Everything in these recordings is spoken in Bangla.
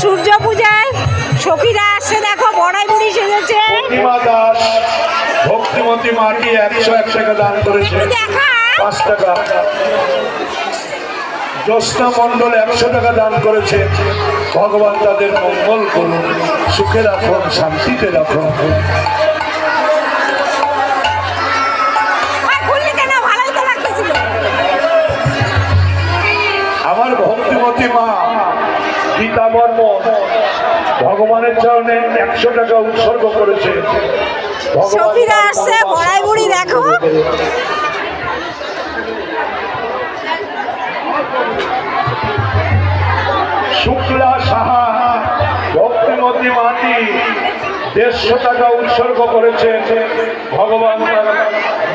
সূর্য পূজায় সখীরা আসছে, দেখো বড়াই বুড়ি সেজেছে। প্রতিমা দাস ভক্তিমতী মাটি 101 টাকা দান করেছে, 5 টাকা। জ্যোৎস্না মণ্ডল 100 টাকা দান করেছে। ভগবান তাদের মঙ্গল করুন, সুখে রাখুন, শান্তিতে রাখুন। আমার ভক্তিমতী মা গীতা বর্মন ভগবানের চরণে 100 টাকা উৎসর্গ করেছে। সখীরা আসছে বড়াই বুড়ি, দেখো। শুক্লা সাহা ভক্তিমতী মাটি 150 টাকা উৎসর্গ করেছে। ভগবান তার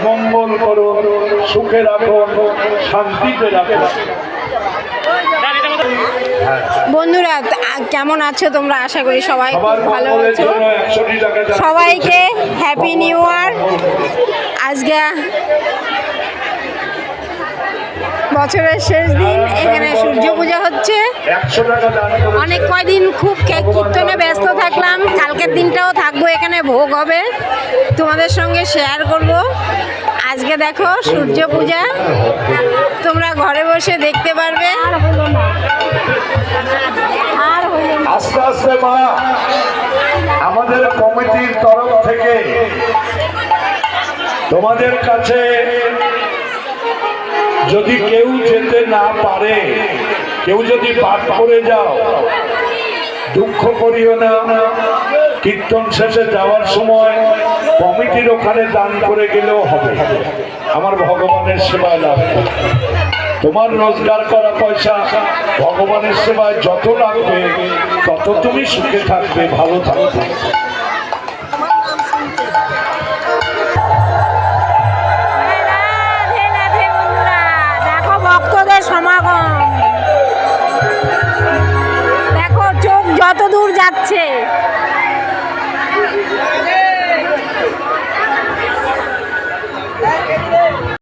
মঙ্গল করুন, সুখে রাখুন, শান্তিতে রাখুন। বন্ধুরা কেমন আছো তোমরা? আশা করি সবাই খুব ভালো আছো। সবাইকে হ্যাপি নিউ ইয়ার। আজকে বছরের শেষ দিন, এখানে সূর্য পূজা হচ্ছে। অনেক কয়দিন খুব কীর্তনে ব্যস্ত থাকলাম, কালকের দিনটাও থাকবো, এখানে ভোগ হবে, তোমাদের সঙ্গে শেয়ার করব। আজকে দেখো সূর্য পূজা, তোমরা ঘরে বসে দেখতে পারবে। আস্তে আস্তে মা আমাদের কমিটির তরফ থেকে তোমাদের কাছে যদি কেউ যেতে না পারে, কেউ যদি বাদ পড়ে যাও, দুঃখ করিও না। কীর্তন শেষে যাওয়ার সময় কমিটির ওখানে দান করে গেলেও হবে। আমার ভগবানের সেবায় লাভ, তোমার রোজগার করা পয়সা ভগবানের সেবায় যত লাগবে তত তুমি সুখে থাকবে, ভালো থাকবে। দেখো ভক্তদের সমাগম, দেখো চোখ যত দূর যাচ্ছে